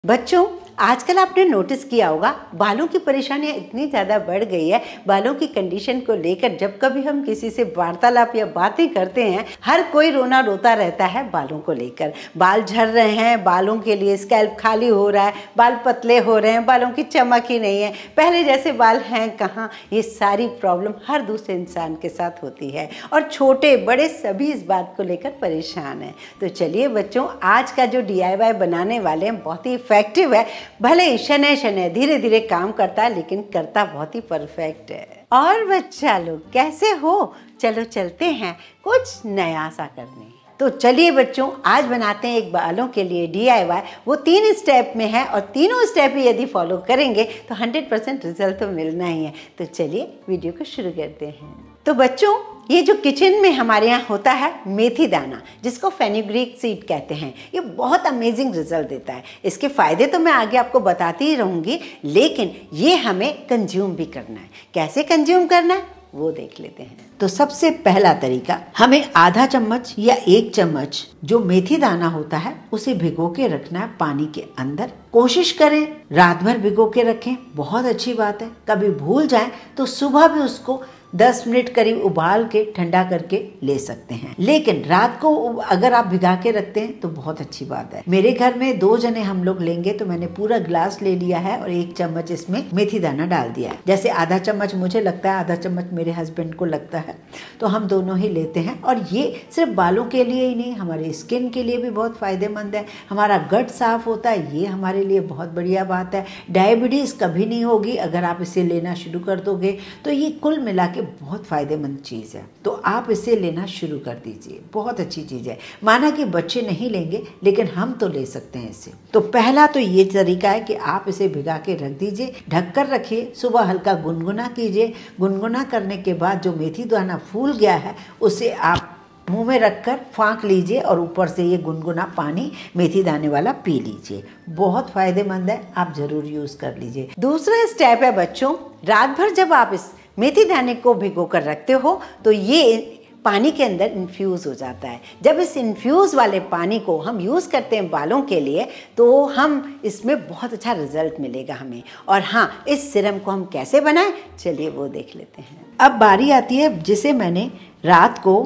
बच्चों, आजकल आपने नोटिस किया होगा बालों की परेशानियां इतनी ज़्यादा बढ़ गई है। बालों की कंडीशन को लेकर जब कभी हम किसी से वार्तालाप या बातें करते हैं, हर कोई रोना रोता रहता है बालों को लेकर। बाल झड़ रहे हैं, बालों के लिए स्कैल्प खाली हो रहा है, बाल पतले हो रहे हैं, बालों की चमक ही नहीं है, पहले जैसे बाल हैं कहाँ। ये सारी प्रॉब्लम हर दूसरे इंसान के साथ होती है और छोटे बड़े सभी इस बात को लेकर परेशान हैं। तो चलिए बच्चों, आज का जो DIY बनाने वाले हैं बहुत ही इफेक्टिव है। भले ही शनै शनै धीरे धीरे काम करता है, लेकिन करता बहुत ही परफेक्ट है। और बच्चा लोग कैसे हो? चलो चलते हैं कुछ नया सा करने। तो चलिए बच्चों, आज बनाते हैं एक बालों के लिए DIY। वो 3 स्टेप में है और तीनों स्टेप ही यदि फॉलो करेंगे तो 100% रिजल्ट तो मिलना ही है। तो चलिए वीडियो को शुरू करते हैं। तो बच्चों, ये जो किचन में हमारे यहाँ होता है मेथी दाना, जिसको फेनुग्रीक सीड कहते हैं, ये बहुत अमेजिंग रिजल्ट देता है। इसके फ़ायदे तो मैं आगे आपको बताती ही रहूँगी, लेकिन ये हमें कंज्यूम भी करना है। कैसे कंज्यूम करना है वो देख लेते हैं। तो सबसे पहला तरीका, हमें आधा चम्मच या 1 चम्मच जो मेथी दाना होता है उसे भिगो के रखना है पानी के अंदर। कोशिश करें रात भर भिगो के रखें, बहुत अच्छी बात है। कभी भूल जाए तो सुबह भी उसको 10 मिनट करीब उबाल के ठंडा करके ले सकते हैं, लेकिन रात को अगर आप भिगा के रखते हैं तो बहुत अच्छी बात है। मेरे घर में 2 जने हम लोग लेंगे तो मैंने पूरा ग्लास ले लिया है और 1 चम्मच इसमें मेथी दाना डाल दिया है। जैसे आधा चम्मच मुझे लगता है, आधा चम्मच मेरे हस्बैंड को लगता है, तो हम दोनों ही लेते हैं। और ये सिर्फ बालों के लिए ही नहीं, हमारे स्किन के लिए भी बहुत फायदेमंद है। हमारा गट साफ होता है, ये हमारे लिए बहुत बढ़िया बात है। डायबिटीज कभी नहीं होगी अगर आप इसे लेना शुरू कर दोगे। तो ये कुल मिला के बहुत फायदेमंद चीज़ है, तो आप इसे लेना शुरू कर दीजिए। बहुत अच्छी चीज़ है। माना कि बच्चे नहीं लेंगे, लेकिन हम तो ले सकते हैं इसे। तो पहला तो ये तरीका है कि आप इसे भिगा के रख दीजिए, ढक कर रखिए, सुबह हल्का गुनगुना कीजिए। गुनगुना करने के बाद जो मेथी दाना फूल गया है उसे आप मुंह में रखकर फाँक लीजिए और ऊपर से ये गुनगुना पानी मेथी दाने वाला पी लीजिए। बहुत फायदेमंद है, आप जरूर यूज कर लीजिए। दूसरा स्टेप है बच्चों, रात भर जब आप इस मेथी दाने को भिगो कर रखते हो तो ये पानी के अंदर इन्फ्यूज़ हो जाता है। जब इस इन्फ्यूज़ वाले पानी को हम यूज़ करते हैं बालों के लिए, तो हम इसमें बहुत अच्छा रिजल्ट मिलेगा हमें। और हाँ, इस सीरम को हम कैसे बनाएं, चलिए वो देख लेते हैं। अब बारी आती है जिसे मैंने रात को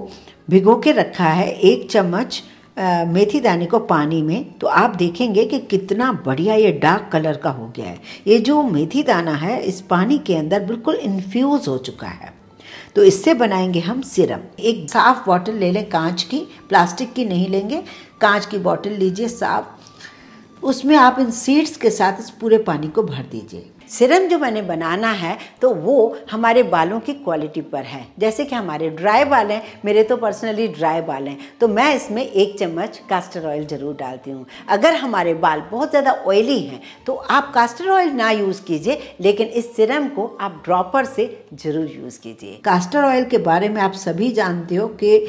भिगो के रखा है 1 चम्मच मेथी दाने को पानी में। तो आप देखेंगे कि कितना बढ़िया ये डार्क कलर का हो गया है। ये जो मेथी दाना है इस पानी के अंदर बिल्कुल इन्फ्यूज़ हो चुका है। तो इससे बनाएंगे हम सिरम। एक साफ बॉटल ले लें, कांच की, प्लास्टिक की नहीं लेंगे, कांच की बॉटल लीजिए साफ। उसमें आप इन सीड्स के साथ इस पूरे पानी को भर दीजिए। सिरम जो मैंने बनाना है तो वो हमारे बालों की क्वालिटी पर है। जैसे कि हमारे ड्राई बाल हैं, मेरे तो पर्सनली ड्राई बाल हैं, तो मैं इसमें 1 चम्मच कास्टर ऑयल ज़रूर डालती हूँ। अगर हमारे बाल बहुत ज़्यादा ऑयली हैं तो आप कास्टर ऑयल ना यूज़ कीजिए, लेकिन इस सिरम को आप ड्रॉपर से ज़रूर यूज़ कीजिए। कास्टर ऑयल के बारे में आप सभी जानते हो कि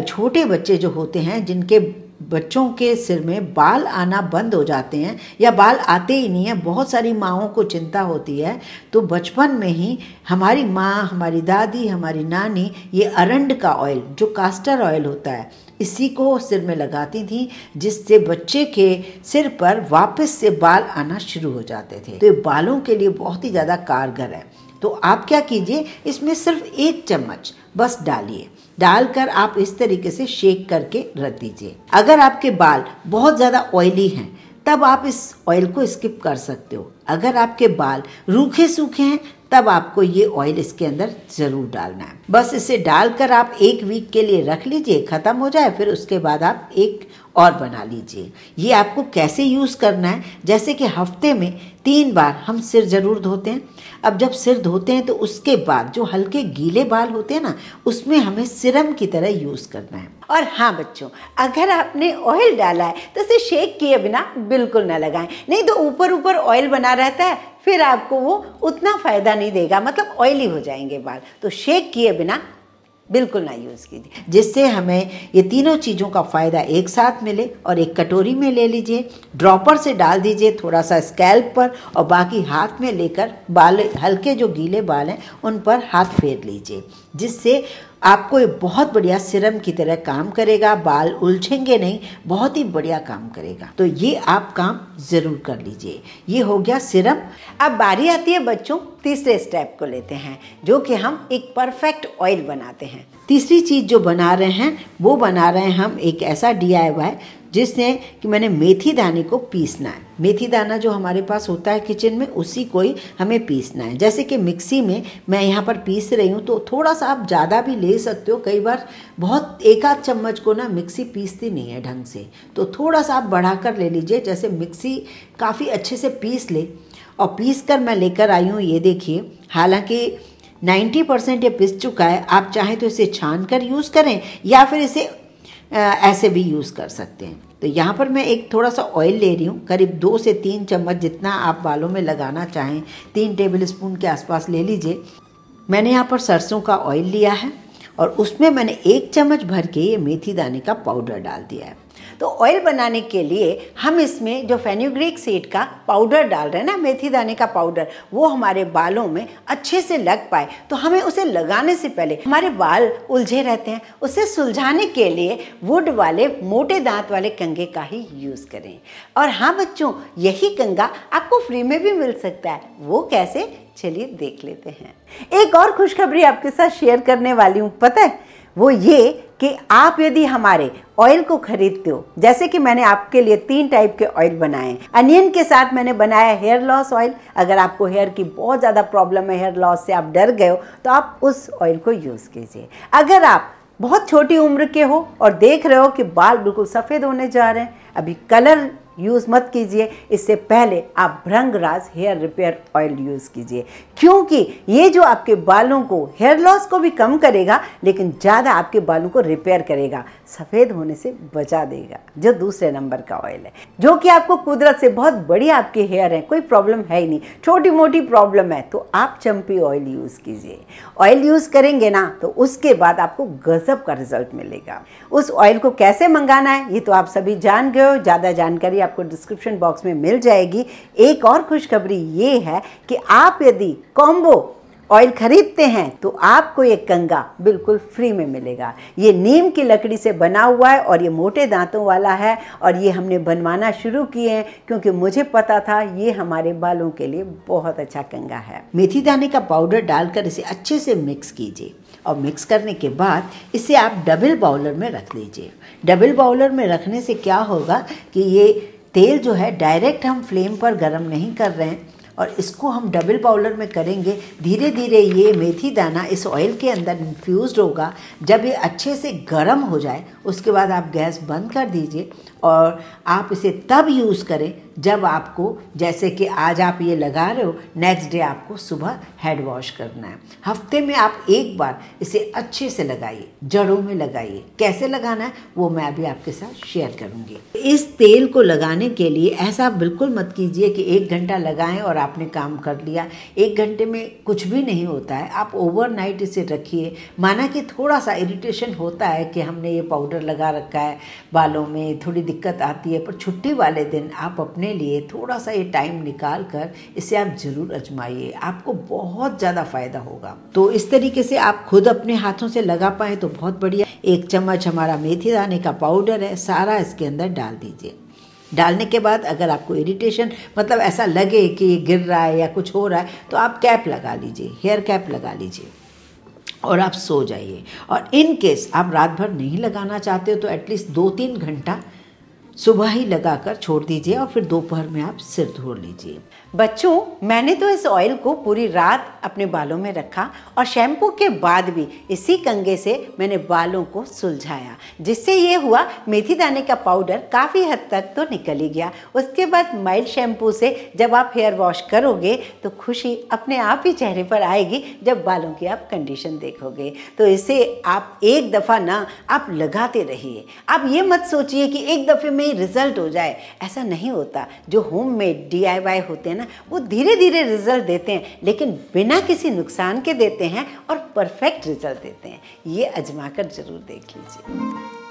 छोटे बच्चे जो होते हैं, जिनके बच्चों के सिर में बाल आना बंद हो जाते हैं या बाल आते ही नहीं है, बहुत सारी माँओं को चिंता होती है। तो बचपन में ही हमारी माँ, हमारी दादी, हमारी नानी ये अरंड का ऑयल, जो कास्टर ऑयल होता है, इसी को सिर में लगाती थी, जिससे बच्चे के सिर पर वापस से बाल आना शुरू हो जाते थे। तो ये बालों के लिए बहुत ही ज़्यादा कारगर है। तो आप क्या कीजिए, इसमें सिर्फ 1 चम्मच बस डालिए। डालकर आप इस तरीके से शेक करके रख दीजिए। अगर आपके बाल बहुत ज़्यादा ऑयली हैं तब आप इस ऑयल को स्किप कर सकते हो। अगर आपके बाल रूखे सूखे हैं तब आपको ये ऑयल इसके अंदर ज़रूर डालना है। बस इसे डालकर आप 1 वीक के लिए रख लीजिए, ख़त्म हो जाए फिर उसके बाद आप एक और बना लीजिए। ये आपको कैसे यूज़ करना है, जैसे कि हफ्ते में 3 बार हम सिर ज़रूर धोते हैं। अब जब सिर धोते हैं तो उसके बाद जो हल्के गीले बाल होते हैं ना, उसमें हमें सिरम की तरह यूज़ करना है। और हाँ बच्चों, अगर आपने ऑयल डाला है तो इसे शेक किए बिना बिल्कुल ना लगाएं, नहीं तो ऊपर ऊपर ऑयल बना रहता है, फिर आपको वो उतना फ़ायदा नहीं देगा, मतलब ऑयली हो जाएंगे बाल। तो शेक किए बिना बिल्कुल ना यूज़ कीजिए, जिससे हमें ये तीनों चीज़ों का फ़ायदा एक साथ मिले। और एक कटोरी में ले लीजिए, ड्रॉपर से डाल दीजिए थोड़ा सा स्कैल्प पर, और बाकी हाथ में लेकर बाल, हल्के जो गीले बाल हैं उन पर हाथ फेर लीजिए, जिससे आपको ये बहुत बढ़िया सीरम की तरह काम करेगा, बाल उलझेंगे नहीं, बहुत ही बढ़िया काम करेगा। तो ये आप काम ज़रूर कर लीजिए। ये हो गया सीरम। अब बारी आती है बच्चों तीसरे स्टेप को लेते हैं, जो कि हम एक परफेक्ट ऑयल बनाते हैं। तीसरी चीज़ जो बना रहे हैं वो बना रहे हैं हम एक ऐसा DIY जिसने कि मैंने मेथी दाने को पीसना है। मेथी दाना जो हमारे पास होता है किचन में, उसी को ही हमें पीसना है। जैसे कि मिक्सी में मैं यहाँ पर पीस रही हूँ, तो थोड़ा सा आप ज़्यादा भी ले सकते हो। कई बार बहुत एक आध चम्मच को ना मिक्सी पीसती नहीं है ढंग से, तो थोड़ा सा आप बढ़ा कर ले लीजिए। जैसे मिक्सी काफ़ी अच्छे से पीस ले, और पीस कर मैं लेकर आई हूँ। ये देखिए, हालांकि 90% ये पिस चुका है। आप चाहें तो इसे छान कर यूज़ करें या फिर इसे ऐसे भी यूज़ कर सकते हैं। तो यहाँ पर मैं एक थोड़ा सा ऑयल ले रही हूँ, करीब 2 से 3 चम्मच, जितना आप बालों में लगाना चाहें। 3 टेबलस्पून के आसपास ले लीजिए। मैंने यहाँ पर सरसों का ऑयल लिया है और उसमें मैंने 1 चम्मच भर के ये मेथी दाने का पाउडर डाल दिया है। तो ऑयल बनाने के लिए हम इसमें जो फेनुग्रीक सीड का पाउडर डाल रहे हैं ना, मेथी दाने का पाउडर, वो हमारे बालों में अच्छे से लग पाए। तो हमें उसे लगाने से पहले, हमारे बाल उलझे रहते हैं, उसे सुलझाने के लिए वुड वाले मोटे दांत वाले कंघे का ही यूज़ करें। और हाँ बच्चों, यही कंघा आपको फ्री में भी मिल सकता है। वो कैसे, चलिए देख लेते हैं। एक और खुशखबरी आपके साथ शेयर करने वाली हूँ, पता है वो ये कि आप यदि हमारे ऑयल को खरीदते हो, जैसे कि मैंने आपके लिए 3 टाइप के ऑयल बनाए हैं। अनियन के साथ मैंने बनाया हेयर लॉस ऑयल। अगर आपको हेयर की बहुत ज़्यादा प्रॉब्लम है, हेयर लॉस से आप डर गए हो, तो आप उस ऑयल को यूज़ कीजिए। अगर आप बहुत छोटी उम्र के हो और देख रहे हो कि बाल बिल्कुल सफ़ेद होने जा रहे हैं, अभी कलर यूज़ मत कीजिए। इससे पहले आप भृंगराज हेयर रिपेयर ऑयल यूज़ कीजिए, क्योंकि ये जो आपके बालों को, हेयर लॉस को भी कम करेगा, लेकिन ज़्यादा आपके बालों को रिपेयर करेगा, सफ़ेद होने से बचा देगा। जो दूसरे नंबर का ऑयल है, जो कि आपको कुदरत से बहुत बढ़िया आपके हेयर है, कोई प्रॉब्लम है ही नहीं, छोटी मोटी प्रॉब्लम है तो आप चंपी ऑयल यूज़ कीजिए। ऑयल यूज़ करेंगे ना, तो उसके बाद आपको गजब का रिजल्ट मिलेगा। उस ऑयल को कैसे मंगाना है ये तो आप सभी जान गए हो। ज़्यादा जानकारी आपको डिस्क्रिप्शन बॉक्स में मिल जाएगी। एक और खुशखबरी ये है कि आप यदि कॉम्बो ऑयल खरीदते हैं तो आपको ये कंघा बिल्कुल फ्री में मिलेगा। ये नीम की लकड़ी से बना हुआ है और ये मोटे दांतों वाला है, और ये हमने बनवाना शुरू किए हैं क्योंकि मुझे पता था ये हमारे बालों के लिए बहुत अच्छा कंघा है। मेथी दाने का पाउडर डालकर इसे अच्छे से मिक्स कीजिए, और मिक्स करने के बाद इसे आप डबल बाउलर में रख लीजिए। डबल बाउलर में रखने से क्या होगा कि ये तेल जो है डायरेक्ट हम फ्लेम पर गर्म नहीं कर रहे हैं, और इसको हम डबल बाउलर में करेंगे। धीरे धीरे ये मेथी दाना इस ऑयल के अंदर इन्फ्यूज़्ड होगा। जब ये अच्छे से गर्म हो जाए, उसके बाद आप गैस बंद कर दीजिए, और आप इसे तब यूज़ करें जब आपको, जैसे कि आज आप ये लगा रहे हो, नेक्स्ट डे आपको सुबह हेड वॉश करना है। हफ्ते में आप एक बार इसे अच्छे से लगाइए, जड़ों में लगाइए। कैसे लगाना है वो मैं अभी आपके साथ शेयर करूँगी। इस तेल को लगाने के लिए ऐसा बिल्कुल मत कीजिए कि 1 घंटा लगाएं और आपने काम कर लिया। 1 घंटे में कुछ भी नहीं होता है। आप ओवरनाइट इसे रखिए। माना कि थोड़ा सा इरिटेशन होता है कि हमने ये पाउडर लगा रखा है, बालों में थोड़ी दिक्कत आती है, पर छुट्टी वाले दिन आप अपने लिए थोड़ा सा ये टाइम निकाल कर इसे आप ज़रूर आजमाइए। आपको बहुत ज़्यादा फ़ायदा होगा। तो इस तरीके से आप खुद अपने हाथों से लगा पाएँ तो बहुत बढ़िया। 1 चम्मच हमारा मेथी दाने का पाउडर है, सारा इसके अंदर डाल दीजिए। डालने के बाद अगर आपको इरिटेशन, मतलब ऐसा लगे कि ये गिर रहा है या कुछ हो रहा है, तो आप कैप लगा लीजिए, हेयर कैप लगा लीजिए और आप सो जाइए। और इन केस आप रात भर नहीं लगाना चाहते हो तो एटलीस्ट 2-3 घंटा सुबह ही लगाकर छोड़ दीजिए, और फिर दोपहर में आप सिर धो लीजिए। बच्चों, मैंने तो इस ऑयल को पूरी रात अपने बालों में रखा, और शैम्पू के बाद भी इसी कंघे से मैंने बालों को सुलझाया, जिससे ये हुआ मेथी दाने का पाउडर काफ़ी हद तक तो निकल ही गया। उसके बाद माइल्ड शैम्पू से जब आप हेयर वॉश करोगे तो खुशी अपने आप ही चेहरे पर आएगी जब बालों की आप कंडीशन देखोगे। तो इसे आप एक दफ़ा ना, आप लगाते रहिए। आप ये मत सोचिए कि एक दफ़े में ही रिजल्ट हो जाए, ऐसा नहीं होता। जो होममेड DIY होते हैं ना, वो धीरे धीरे रिजल्ट देते हैं, लेकिन बिना किसी नुकसान के देते हैं और परफेक्ट रिजल्ट देते हैं। ये आजमा कर जरूर देख लीजिए।